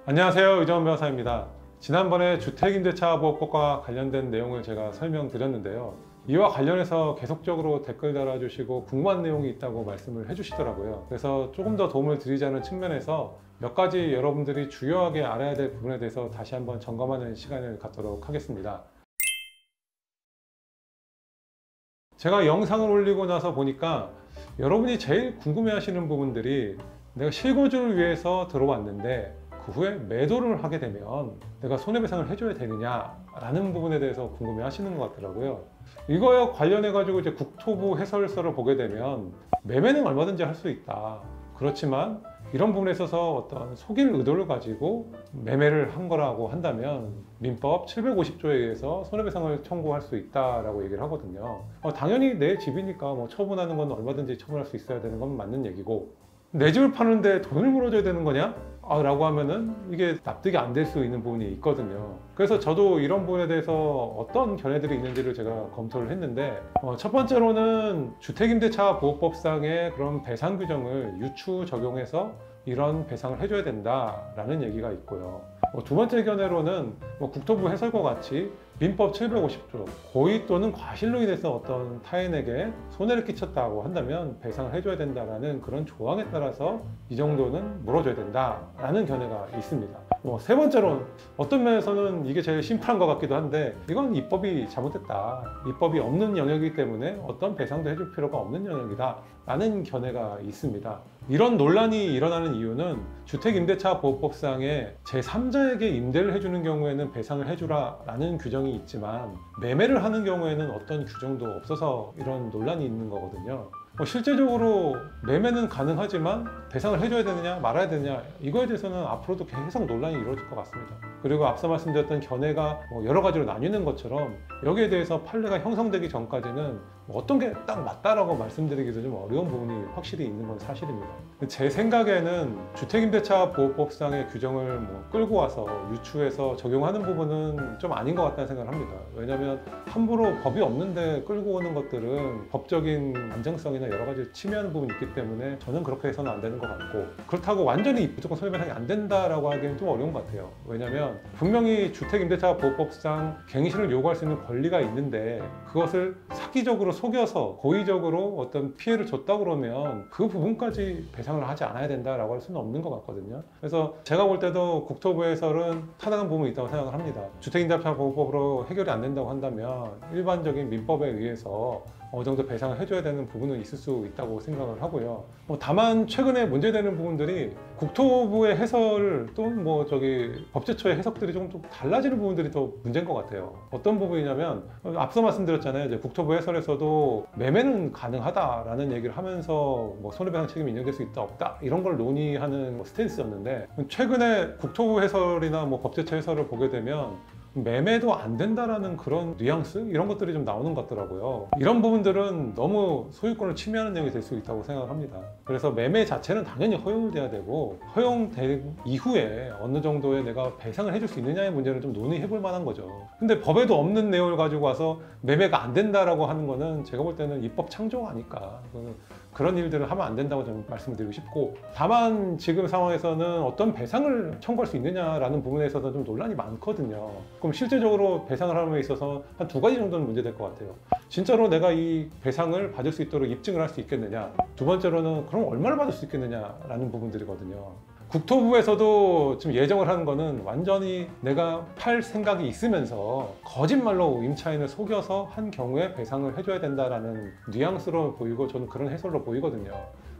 안녕하세요, 이정원 변호사입니다. 지난번에 주택임대차보호법과 관련된 내용을 제가 설명드렸는데요. 이와 관련해서 계속적으로 댓글 달아주시고 궁금한 내용이 있다고 말씀을 해주시더라고요. 그래서 조금 더 도움을 드리자는 측면에서 몇 가지 여러분들이 주요하게 알아야 될 부분에 대해서 다시 한번 점검하는 시간을 갖도록 하겠습니다. 제가 영상을 올리고 나서 보니까 여러분이 제일 궁금해 하시는 부분들이 내가 실거주를 위해서 들어왔는데 그 후에 매도를 하게 되면 내가 손해배상을 해줘야 되느냐 라는 부분에 대해서 궁금해 하시는 것 같더라고요. 이거와 관련해 가지고 이제 국토부 해설서를 보게 되면 매매는 얼마든지 할 수 있다. 그렇지만 이런 부분에 있어서 어떤 속일 의도를 가지고 매매를 한 거라고 한다면 민법 750조에 의해서 손해배상을 청구할 수 있다라고 얘기를 하거든요. 당연히 내 집이니까 뭐 처분하는 건 얼마든지 처분할 수 있어야 되는 건 맞는 얘기고, 내 집을 파는데 돈을 물어줘야 되는 거냐? 라고 하면은 이게 납득이 안 될 수 있는 부분이 있거든요. 그래서 저도 이런 부분에 대해서 어떤 견해들이 있는지를 제가 검토를 했는데, 첫 번째로는 주택임대차보호법상의 그런 배상 규정을 유추 적용해서 이런 배상을 해줘야 된다라는 얘기가 있고요. 두 번째 견해로는 국토부 해설과 같이 민법 750조 고의 또는 과실로 인해서 어떤 타인에게 손해를 끼쳤다고 한다면 배상을 해줘야 된다라는 그런 조항에 따라서 이 정도는 물어줘야 된다라는 견해가 있습니다. 세 번째로 어떤 면에서는 이게 제일 심플한 것 같기도 한데, 이건 입법이 잘못됐다, 입법이 없는 영역이기 때문에 어떤 배상도 해줄 필요가 없는 영역이다 라는 견해가 있습니다. 이런 논란이 일어나는 이유는 주택임대차보호법상에 제3자에게 임대를 해주는 경우에는 배상을 해주라 라는 규정이 있지만 매매를 하는 경우에는 어떤 규정도 없어서 이런 논란이 있는 거거든요. 실제적으로 매매는 가능하지만 배상을 해줘야 되느냐 말아야 되느냐, 이거에 대해서는 앞으로도 계속 논란이 이루어질 것 같습니다. 그리고 앞서 말씀드렸던 견해가 여러 가지로 나뉘는 것처럼 여기에 대해서 판례가 형성되기 전까지는 어떤 게 딱 맞다라고 말씀드리기도 좀 어려운 부분이 확실히 있는 건 사실입니다. 제 생각에는 주택임대차보호법상의 규정을 끌고 와서 유추해서 적용하는 부분은 좀 아닌 것 같다는 생각을 합니다. 왜냐하면 함부로 법이 없는데 끌고 오는 것들은 법적인 안정성이나 여러 가지를 침해하는 부분이 있기 때문에 저는 그렇게 해서는 안 되는 것 같고, 그렇다고 완전히 무조건 손해배상이 안 된다라고 하기에는 좀 어려운 것 같아요. 왜냐하면 분명히 주택임대차보호법상 갱신을 요구할 수 있는 권리가 있는데 그것을 사기적으로 속여서 고의적으로 어떤 피해를 줬다 그러면 그 부분까지 배상을 하지 않아야 된다라고 할 수는 없는 것 같거든요. 그래서 제가 볼 때도 국토부 해설은 타당한 부분이 있다고 생각을 합니다. 주택임대차보호법으로 해결이 안 된다고 한다면 일반적인 민법에 의해서 어느 정도 배상을 해줘야 되는 부분은 있을 수 있다고 생각을 하고요. 다만 최근에 문제되는 부분들이 국토부의 해설 또는 법제처의 해석들이 조금 또 달라지는 부분들이 더 문제인 것 같아요. 어떤 부분이냐면, 앞서 말씀드렸잖아요. 이제 국토부 해설에서도 매매는 가능하다라는 얘기를 하면서 손해배상 책임이 인정될 수 있다 없다 이런 걸 논의하는 스탠스였는데, 최근에 국토부 해설이나 법제처 해설을 보게 되면 매매도 안 된다라는 그런 뉘앙스? 이런 것들이 좀 나오는 것 같더라고요. 이런 부분들은 너무 소유권을 침해하는 내용이 될 수 있다고 생각을 합니다. 그래서 매매 자체는 당연히 허용이 돼야 되고, 허용된 이후에 어느 정도의 내가 배상을 해줄 수 있느냐의 문제를 좀 논의해 볼 만한 거죠. 근데 법에도 없는 내용을 가지고 와서 매매가 안 된다라고 하는 거는 제가 볼 때는 입법 창조가 아닐까. 그런 일들을 하면 안 된다고 좀 말씀드리고 싶고, 다만 지금 상황에서는 어떤 배상을 청구할 수 있느냐라는 부분에 있어서 좀 논란이 많거든요. 그럼 실제적으로 배상을 하는 데 있어서 한 두 가지 정도는 문제될 것 같아요. 진짜로 내가 이 배상을 받을 수 있도록 입증을 할 수 있겠느냐, 두 번째로는 그럼 얼마를 받을 수 있겠느냐라는 부분들이거든요. 국토부에서도 지금 예정을 하는 거는 완전히 내가 팔 생각이 있으면서 거짓말로 임차인을 속여서 한 경우에 배상을 해줘야 된다라는 뉘앙스로 보이고, 저는 그런 해설로 보이거든요.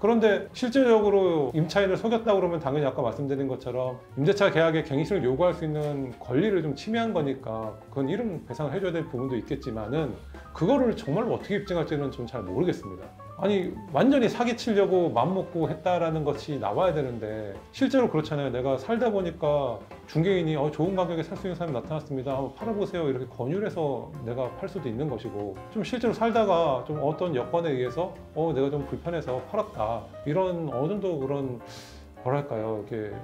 그런데 실제적으로 임차인을 속였다고 그러면 당연히 아까 말씀드린 것처럼 임대차 계약의 갱신을 요구할 수 있는 권리를 좀 침해한 거니까 그건 이름 배상을 해줘야 될 부분도 있겠지만은, 그거를 정말로 어떻게 입증할지는 좀 잘 모르겠습니다. 아니 완전히 사기치려고 맘먹고 했다라는 것이 나와야 되는데 실제로 그렇잖아요. 내가 살다 보니까 중개인이 좋은 가격에 살 수 있는 사람이 나타났습니다, 한번 팔아보세요 이렇게 권유를 해서 내가 팔 수도 있는 것이고, 좀 실제로 살다가 좀 어떤 여건에 의해서 내가 좀 불편해서 팔았다, 이런 어느 정도 그런 뭐랄까요, 이렇게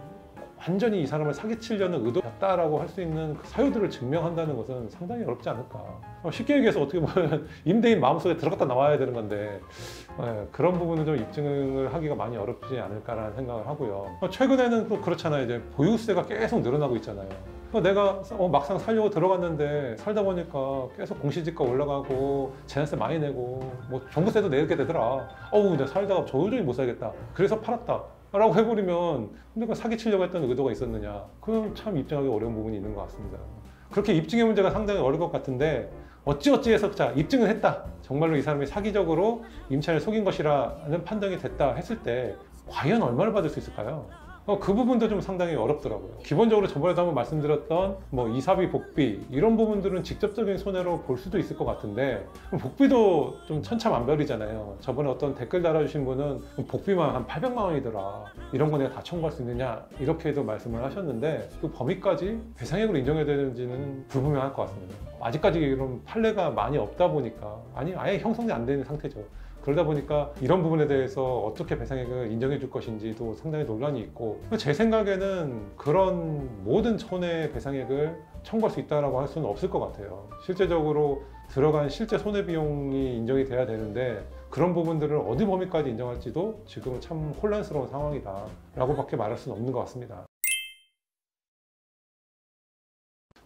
완전히 이 사람을 사기치려는 의도였다라고 할 수 있는 그 사유들을 증명한다는 것은 상당히 어렵지 않을까. 쉽게 얘기해서 어떻게 보면 임대인 마음속에 들어갔다 나와야 되는 건데 그런 부분은 좀 입증을 하기가 많이 어렵지 않을까라는 생각을 하고요. 최근에는 또 그렇잖아요. 이제 보유세가 계속 늘어나고 있잖아요. 내가 막상 살려고 들어갔는데 살다 보니까 계속 공시지가 올라가고 재산세 많이 내고 뭐 종부세도 내게 되더라. 내가 살다가 도저히 못 살겠다. 그래서 팔았다 라고 해버리면 내가 사기치려고 했던 의도가 있었느냐, 그건 참 입증하기 어려운 부분이 있는 것 같습니다. 그렇게 입증의 문제가 상당히 어려울 것 같은데 어찌어찌 해서 자 입증은 했다, 정말로 이 사람이 사기적으로 임차인을 속인 것이라는 판단이 됐다 했을 때 과연 얼마를 받을 수 있을까요? 그 부분도 좀 상당히 어렵더라고요. 기본적으로 저번에도 한번 말씀드렸던 뭐 이사비, 복비 이런 부분들은 직접적인 손해로 볼 수도 있을 것 같은데 복비도 좀 천차만별이잖아요. 저번에 어떤 댓글 달아주신 분은 복비만 한 800만 원이더라, 이런 거 내가 다 청구할 수 있느냐 이렇게도 말씀을 하셨는데 그 범위까지 배상액으로 인정해야 되는지는 불분명할 것 같습니다. 아직까지 이런 판례가 많이 없다 보니까, 아니 아예 형성이 안 되는 상태죠. 그러다 보니까 이런 부분에 대해서 어떻게 배상액을 인정해 줄 것인지도 상당히 논란이 있고, 제 생각에는 그런 모든 손해 배상액을 청구할 수 있다고 할 수는 없을 것 같아요. 실제적으로 들어간 실제 손해비용이 인정이 돼야 되는데 그런 부분들을 어디 범위까지 인정할지도 지금은 참 혼란스러운 상황이다 라고 밖에 말할 수는 없는 것 같습니다.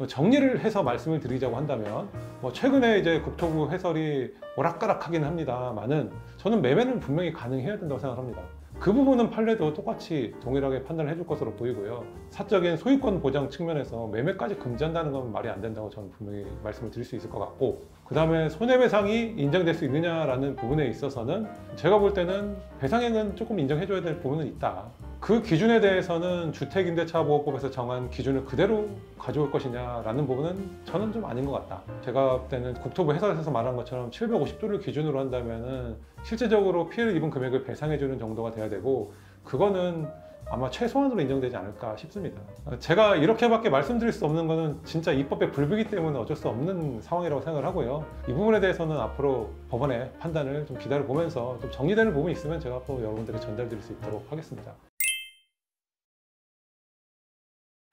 정리를 해서 말씀을 드리자고 한다면 최근에 이제 국토부 해설이 오락가락하긴 합니다만은 저는 매매는 분명히 가능해야 된다고 생각합니다. 그 부분은 판례도 똑같이 동일하게 판단을 해줄 것으로 보이고요. 사적인 소유권 보장 측면에서 매매까지 금지한다는 건 말이 안 된다고 저는 분명히 말씀을 드릴 수 있을 것 같고, 그 다음에 손해배상이 인정될 수 있느냐라는 부분에 있어서는 제가 볼 때는 배상액은 조금 인정해줘야 될 부분은 있다. 그 기준에 대해서는 주택임대차보호법에서 정한 기준을 그대로 가져올 것이냐라는 부분은 저는 좀 아닌 것 같다. 제가 그때는 국토부 해설에서 말한 것처럼 750조를 기준으로 한다면은 실제적으로 피해를 입은 금액을 배상해주는 정도가 돼야 되고, 그거는 아마 최소한으로 인정되지 않을까 싶습니다. 제가 이렇게밖에 말씀드릴 수 없는 거는 진짜 입법의 불비기 때문에 어쩔 수 없는 상황이라고 생각을 하고요. 이 부분에 대해서는 앞으로 법원의 판단을 좀 기다려보면서 좀 정리되는 부분이 있으면 제가 또 여러분들에게 전달드릴 수 있도록 하겠습니다.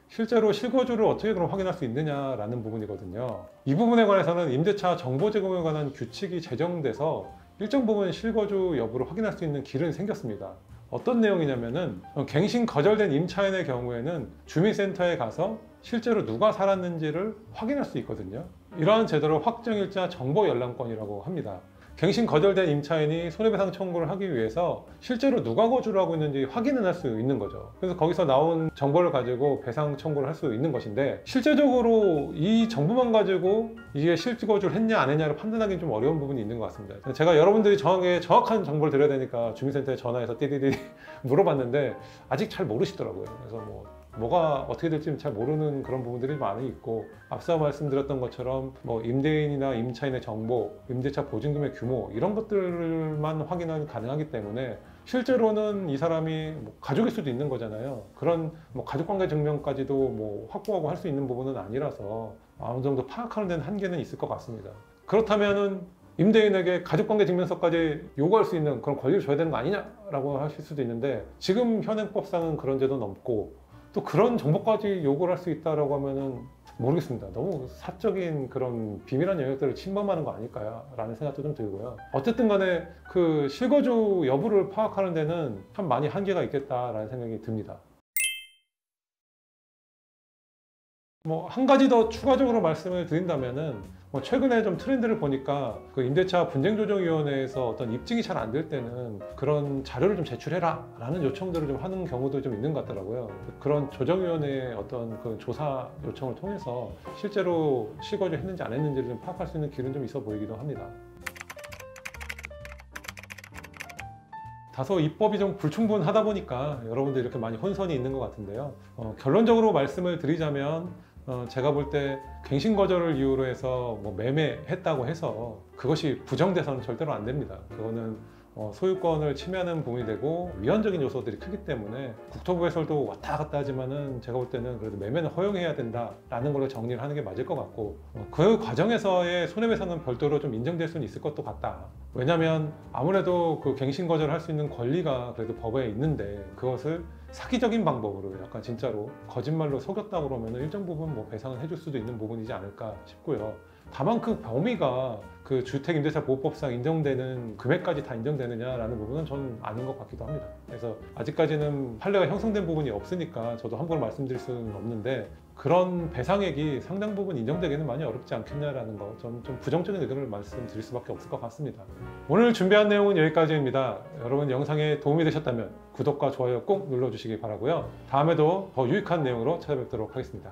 실제로 실거주를 어떻게 그럼 확인할 수 있느냐라는 부분이거든요. 이 부분에 관해서는 임대차 정보 제공에 관한 규칙이 제정돼서 일정 부분 실거주 여부를 확인할 수 있는 길은 생겼습니다. 어떤 내용이냐면은 갱신 거절된 임차인의 경우에는 주민센터에 가서 실제로 누가 살았는지를 확인할 수 있거든요. 이러한 제도를 확정일자 정보열람권이라고 합니다. 갱신 거절된 임차인이 손해배상 청구를 하기 위해서 실제로 누가 거주를 하고 있는지 확인을 할 수 있는 거죠. 그래서 거기서 나온 정보를 가지고 배상 청구를 할 수 있는 것인데, 실제적으로 이 정보만 가지고 이게 실제 거주를 했냐 안 했냐를 판단하기는 좀 어려운 부분이 있는 것 같습니다. 제가 여러분들이 정확한 정보를 드려야 되니까 주민센터에 전화해서 띠디디 물어봤는데 아직 잘 모르시더라고요. 그래서 뭐가 어떻게 될지 잘 모르는 그런 부분들이 많이 있고, 앞서 말씀드렸던 것처럼 임대인이나 임차인의 정보, 임대차 보증금의 규모 이런 것들만 확인이 가능하기 때문에 실제로는 이 사람이 가족일 수도 있는 거잖아요. 그런 가족관계 증명까지도 확보하고 할 수 있는 부분은 아니라서 어느 정도 파악하는 데는 한계는 있을 것 같습니다. 그렇다면은 임대인에게 가족관계 증명서까지 요구할 수 있는 그런 권리를 줘야 되는 거 아니냐라고 하실 수도 있는데, 지금 현행법상은 그런 제도는 없고 또 그런 정보까지 요구를 할 수 있다라고 하면은 모르겠습니다. 너무 사적인 그런 비밀한 영역들을 침범하는 거 아닐까요? 라는 생각도 좀 들고요. 어쨌든 간에 그 실거주 여부를 파악하는 데는 참 많이 한계가 있겠다라는 생각이 듭니다. 한 가지 더 추가적으로 말씀을 드린다면은 최근에 좀 트렌드를 보니까 그 임대차 분쟁조정위원회에서 어떤 입증이 잘 안 될 때는 그런 자료를 좀 제출해라 라는 요청들을 좀 하는 경우도 좀 있는 것 같더라고요. 그런 조정위원회의 어떤 그 조사 요청을 통해서 실제로 실거주 했는지 안 했는지를 좀 파악할 수 있는 길은 좀 있어 보이기도 합니다. 다소 입법이 좀 불충분하다 보니까 여러분들 이렇게 많이 혼선이 있는 것 같은데요. 결론적으로 말씀을 드리자면 제가 볼 때 갱신 거절을 이유로 해서 매매했다고 해서 그것이 부정돼서는 절대로 안 됩니다. 그거는 소유권을 침해하는 부분이 되고 위헌적인 요소들이 크기 때문에 국토부 해설도 왔다 갔다 하지만은 제가 볼 때는 그래도 매매는 허용해야 된다라는 걸로 정리를 하는 게 맞을 것 같고, 그 과정에서의 손해배상은 별도로 좀 인정될 수는 있을 것도 같다. 왜냐하면 아무래도 그 갱신 거절을 할 수 있는 권리가 그래도 법에 있는데 그것을 사기적인 방법으로 약간 진짜로 거짓말로 속였다 그러면 일정 부분 뭐 배상을 해줄 수도 있는 부분이지 않을까 싶고요. 다만 그 범위가 그 주택임대차보호법상 인정되는 금액까지 다 인정되느냐라는 부분은 저는 아닌 것 같기도 합니다. 그래서 아직까지는 판례가 형성된 부분이 없으니까 저도 함부로 말씀드릴 수는 없는데, 그런 배상액이 상당 부분 인정되기는 많이 어렵지 않겠냐라는 거, 저는 좀 부정적인 의견을 말씀드릴 수밖에 없을 것 같습니다. 오늘 준비한 내용은 여기까지입니다. 여러분 영상에 도움이 되셨다면 구독과 좋아요 꼭 눌러주시기 바라고요. 다음에도 더 유익한 내용으로 찾아뵙도록 하겠습니다.